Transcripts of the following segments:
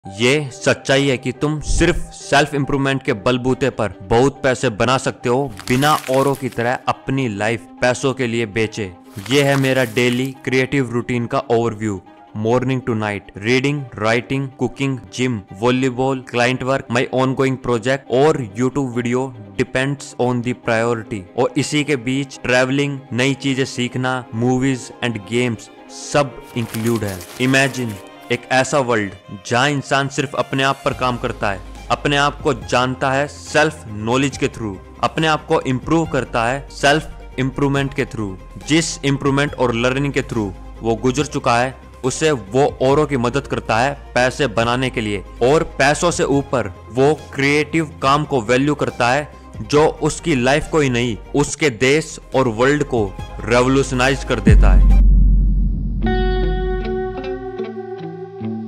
ये सच्चाई है कि तुम सिर्फ सेल्फ इंप्रूवमेंट के बलबूते पर बहुत पैसे बना सकते हो बिना औरों की तरह अपनी लाइफ पैसों के लिए बेचे। ये है मेरा डेली क्रिएटिव रूटीन का overview. Morning to night, reading, writing, cooking, gym, volleyball, client work, my ongoing project और YouTube video depends on the priority. और इसी के बीच ट्रैवलिंग, नई चीजें सीखना, मूवीज एंड गेम्स सब इंक्लूड है। इमेजिन एक ऐसा वर्ल्ड जहां इंसान सिर्फ अपने आप पर काम करता है, अपने आप को जानता है सेल्फ नॉलेज के थ्रू, अपने आप को इम्प्रूव करता है सेल्फ इम्प्रूवमेंट के थ्रू। जिस इम्प्रूवमेंट और लर्निंग के थ्रू वो गुजर चुका है उसे वो औरों की मदद करता है पैसे बनाने के लिए, और पैसों से ऊपर वो क्रिएटिव काम को वैल्यू करता है जो उसकी लाइफ को ही नहीं उसके देश और वर्ल्ड को रेवोल्यूशनाइज कर देता है।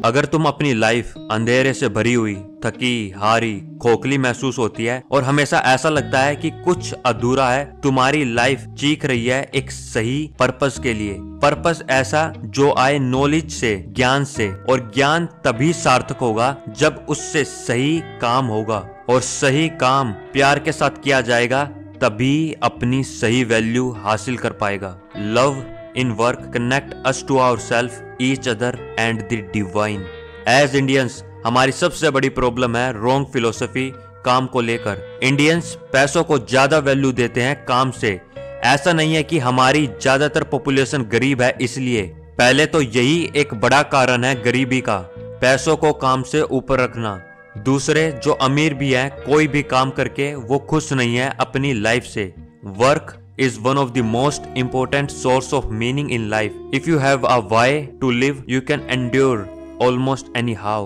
अगर तुम अपनी लाइफ अंधेरे से भरी हुई, थकी हारी, खोखली महसूस होती है और हमेशा ऐसा लगता है कि कुछ अधूरा है, तुम्हारी लाइफ चीख रही है एक सही पर्पस के लिए। पर्पस ऐसा जो आए नॉलेज से, ज्ञान से, और ज्ञान तभी सार्थक होगा जब उससे सही काम होगा, और सही काम प्यार के साथ किया जाएगा तभी अपनी सही वैल्यू हासिल कर पाएगा। Love in work connect us to ourselves, each other and the divine. As Indians, हमारी सबसे बड़ी प्रॉब्लम है रॉन्ग फिलोसफी काम को लेकर। इंडियंस पैसों को ज्यादा वैल्यू देते हैं काम से। ऐसा नहीं है कि हमारी ज्यादातर पॉपुलेशन गरीब है इसलिए, पहले तो यही एक बड़ा कारण है गरीबी का, पैसों को काम से ऊपर रखना। दूसरे जो अमीर भी हैं, कोई भी काम करके वो खुश नहीं है अपनी लाइफ से। Work is one of the most important source of meaning in life. If you have a why to live, you can endure almost anyhow.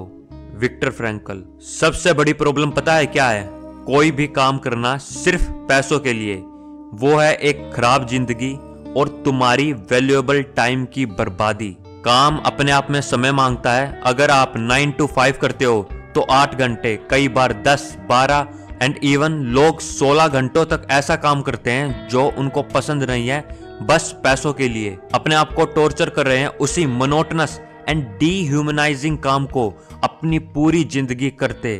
Victor Frankl. सबसे बड़ी प्रॉब्लम पता है क्या है? कोई भी काम करना सिर्फ पैसों के लिए, वो है एक खराब जिंदगी और तुम्हारी वैल्यूएबल टाइम की बर्बादी। काम अपने आप में समय मांगता है। अगर आप 9 to 5 करते हो तो 8 घंटे, कई बार 10, 12 एंड इवन लोग 16 घंटों तक ऐसा काम करते हैं जो उनको पसंद नहीं है, बस पैसों के लिए। अपने आप को टॉर्चर कर रहे हैं उसी मोनोटनस एंड डीह्यूमनाइजिंग काम को अपनी पूरी जिंदगी करते।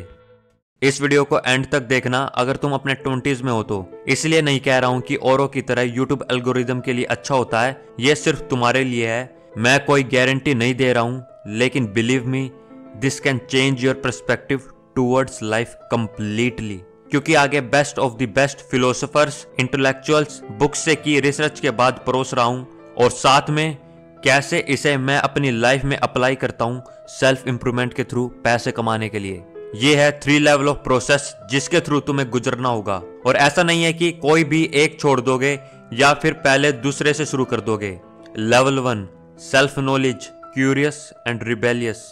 इस वीडियो को एंड तक देखना अगर तुम अपने 20s में हो तो। इसलिए नहीं कह रहा हूं कि औरों की तरह यूट्यूब एल्गोरिदम के लिए अच्छा होता है, यह सिर्फ तुम्हारे लिए है। मैं कोई गारंटी नहीं दे रहा हूं, लेकिन believe me, this can change your perspective towards life completely. क्योंकि आगे best of the best philosophers, intellectuals, books से की रिसर्च के बाद परोस रहा हूं, और साथ में कैसे इसे मैं अपनी लाइफ में अप्लाई करता हूं सेल्फ इंप्रूवमेंट के थ्रू पैसे कमाने के लिए। ये है 3 लेवल ऑफ प्रोसेस जिसके थ्रू तुम्हें गुजरना होगा। और ऐसा नहीं है कि कोई भी एक छोड़ दोगे या फिर पहले दूसरे से शुरू कर दोगे। Level 1 self knowledge, curious and rebellious.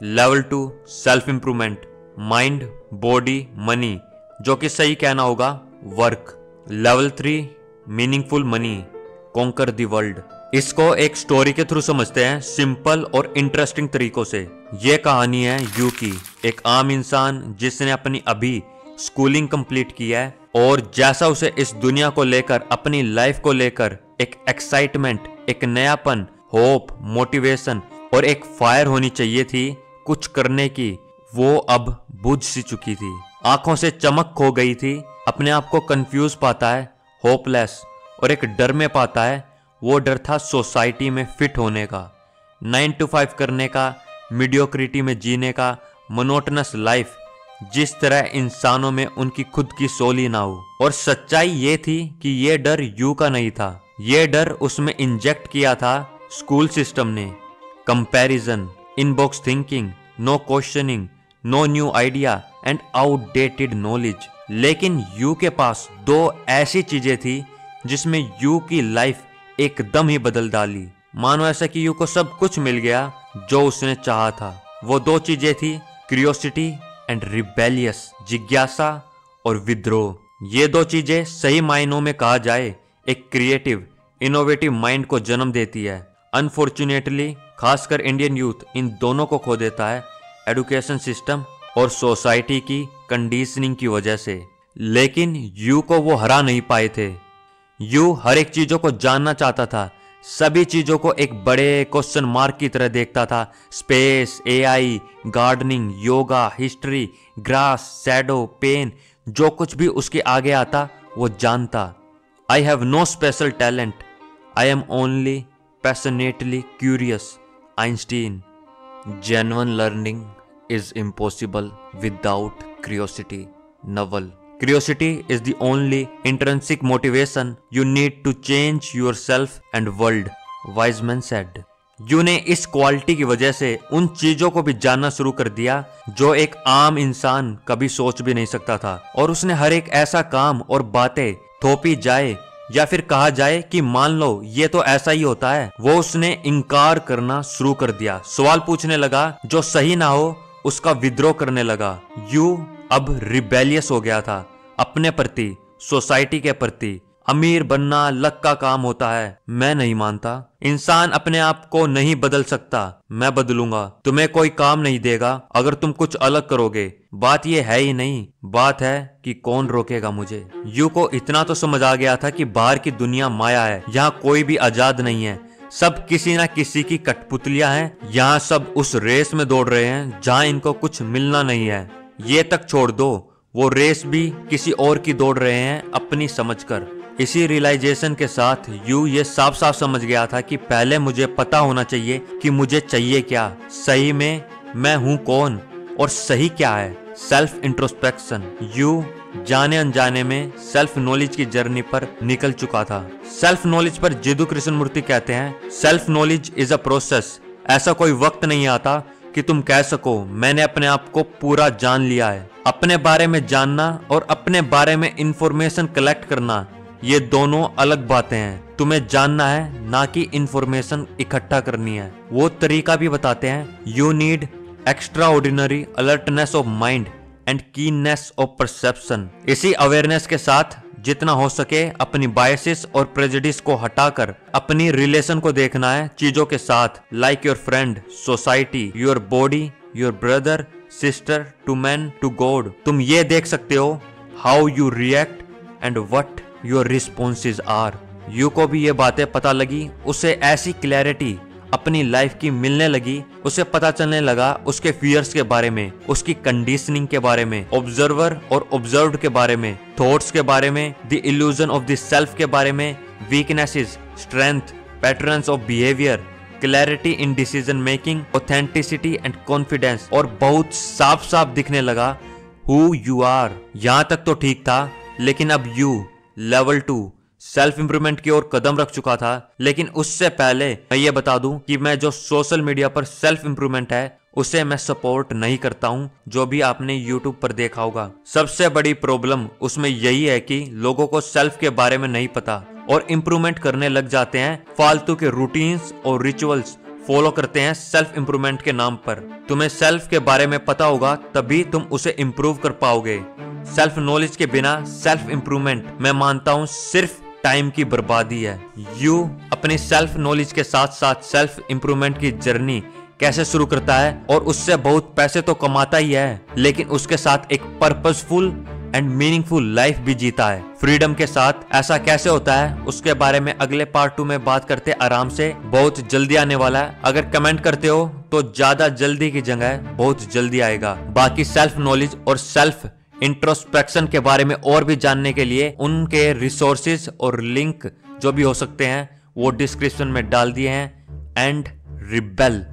Level 2 self improvement, mind, body, money, जो कि सही कहना होगा work. Level 3 meaningful money, conquer the world. इसको एक स्टोरी के थ्रू समझते हैं, सिंपल और इंटरेस्टिंग तरीकों से। ये कहानी है यू की, एक आम इंसान जिसने अपनी अभी स्कूलिंग कंप्लीट की है, और जैसा उसे इस दुनिया को लेकर, अपनी लाइफ को लेकर एक एक्साइटमेंट, एक नयापन, होप, मोटिवेशन और एक फायर होनी चाहिए थी कुछ करने की, वो अब बुझ सी चुकी थी। आंखों से चमक खो गई थी, अपने आप को कंफ्यूज पाता है, होपलेस, और एक डर में पाता है। वो डर था सोसाइटी में फिट होने का, 9 to 5 करने का, मीडियोक्रिटी में जीने का, मोनोटनस लाइफ, जिस तरह इंसानों में उनकी खुद की सोल ही ना हो। और सच्चाई ये थी कि ये डर यू का नहीं था, ये डर उसमें इंजेक्ट किया था स्कूल सिस्टम ने। Comparison, inbox thinking, no questioning, no new idea and outdated knowledge. लेकिन यू के पास 2 ऐसी चीजें थी जिसमें यू की लाइफ एकदम ही बदल डाली। मानो ऐसा कि यू को सब कुछ मिल गया जो उसने चाहा था। वो 2 चीजें थी क्यूरियोसिटी एंड रिबेलियस, जिज्ञासा और विद्रोह। ये 2 चीजें सही मायनों में कहा जाए एक क्रिएटिव, इनोवेटिव माइंड को जन्म देती है। अनफॉर्चुनेटली खासकर इंडियन यूथ इन दोनों को खो देता है एजुकेशन सिस्टम और सोसाइटी की कंडीशनिंग की वजह से। लेकिन यू को वो हरा नहीं पाए थे। यू हर एक चीजों को जानना चाहता था, सभी चीजों को एक बड़े क्वेश्चन मार्क की तरह देखता था। Space, AI, gardening, yoga, history, grass, shadow, pen, जो कुछ भी उसके आगे आता वो जानता। I have no special talent, I am only passionately curious. Einstein. Genuine learning is impossible without curiosity. Naval. Curiosity is the only intrinsic motivation you need to change yourself and world. Wise man said. You ने इस quality की वजह से उन चीजों को भी जानना शुरू कर दिया जो एक आम इंसान कभी सोच भी नहीं सकता था, और उसने हर एक ऐसा काम और बातें थोपी जाए या फिर कहा जाए कि मान लो ये तो ऐसा ही होता है, वो उसने इनकार करना शुरू कर दिया। सवाल पूछने लगा, जो सही ना हो उसका विद्रोह करने लगा। यू अब रिबेलियस हो गया था अपने प्रति, सोसाइटी के प्रति। अमीर बनना लक का काम होता है, मैं नहीं मानता। इंसान अपने आप को नहीं बदल सकता, मैं बदलूंगा। तुम्हें कोई काम नहीं देगा अगर तुम कुछ अलग करोगे। बात यह है ही नहीं, बात है कि कौन रोकेगा मुझे। यू को इतना तो समझ आ गया था कि बाहर की दुनिया माया है, यहाँ कोई भी आजाद नहीं है, सब किसी ना किसी की कठपुतलियां हैं। यहाँ सब उस रेस में दौड़ रहे हैं जहाँ इनको कुछ मिलना नहीं है। ये तक छोड़ दो, वो रेस भी किसी और की दौड़ रहे हैं अपनी समझकर। इसी रियलाइजेशन के साथ यू ये साफ साफ समझ गया था कि पहले मुझे पता होना चाहिए कि मुझे चाहिए क्या, सही में मैं हूँ कौन और सही क्या है। Self introspection. यू जाने अनजाने में सेल्फ नॉलेज की जर्नी पर निकल चुका था। सेल्फ नॉलेज पर जिदू कृष्णमूर्ति कहते हैं, self knowledge is a process. ऐसा कोई वक्त नहीं आता कि तुम कह सको मैंने अपने आप को पूरा जान लिया है। अपने बारे में जानना और अपने बारे में इंफॉर्मेशन कलेक्ट करना, ये दोनों अलग बातें हैं। तुम्हें जानना है ना कि इंफॉर्मेशन इकट्ठा करनी है। वो तरीका भी बताते हैं, you need extraordinary alertness of mind and keenness of perception. इसी अवेयरनेस के साथ जितना हो सके अपनी बायसेस और प्रेजुडिस को हटाकर अपनी रिलेशन को देखना है चीजों के साथ, like your friend, society, your body, your brother, sister, to man, to God. तुम ये देख सकते हो how you react and what your responses are. You को भी ये बातें पता लगी, उसे ऐसी क्लैरिटी अपनी लाइफ की मिलने लगी, उसे पता चलने लगा उसके फियर्स के बारे में, उसकी कंडीशनिंग के बारे में, ऑब्जर्वर और ऑब्जर्व्ड के बारे में, थॉट्स के बारे में, the illusion of the self के बारे में, weaknesses, strength, patterns of behaviour, clarity in decision making, authenticity and confidence, और बहुत साफ साफ दिखने लगा हु यू आर। यहां तक तो ठीक था, लेकिन अब यू लेवल 2 सेल्फ इंप्रूवमेंट की ओर कदम रख चुका था। लेकिन उससे पहले मैं ये बता दूं कि मैं जो सोशल मीडिया पर सेल्फ इंप्रूवमेंट है उसे मैं सपोर्ट नहीं करता हूं, जो भी आपने यूट्यूब पर देखा होगा। सबसे बड़ी प्रॉब्लम उसमें यही है कि लोगों को सेल्फ के बारे में नहीं पता और इंप्रूवमेंट करने लग जाते हैं, फालतू के रूटीन्स और रिचुअल्स फॉलो करते हैं सेल्फ इंप्रूवमेंट के नाम पर। तुम्हें सेल्फ के बारे में पता होगा तभी तुम उसे इंप्रूव कर पाओगे। सेल्फ नॉलेज के बिना सेल्फ इंप्रूवमेंट मैं मानता हूं सिर्फ टाइम की बर्बादी है। यू अपनी सेल्फ नॉलेज के साथ साथ सेल्फ इंप्रूवमेंट की जर्नी कैसे शुरू करता है, और उससे बहुत पैसे तो कमाता ही है, लेकिन उसके साथ एक पर्पसफुल एंड मीनिंगफुल लाइफ भी जीता है फ्रीडम के साथ। ऐसा कैसे होता है उसके बारे में अगले पार्ट 2 में बात करते आराम से, बहुत जल्दी आने वाला है। अगर कमेंट करते हो तो ज्यादा जल्दी की जगह बहुत जल्दी आएगा। बाकी सेल्फ नॉलेज और सेल्फ इंट्रोस्पेक्शन के बारे में और भी जानने के लिए उनके रिसोर्सेज और लिंक जो भी हो सकते हैं वो डिस्क्रिप्शन में डाल दिए हैं। And rebel.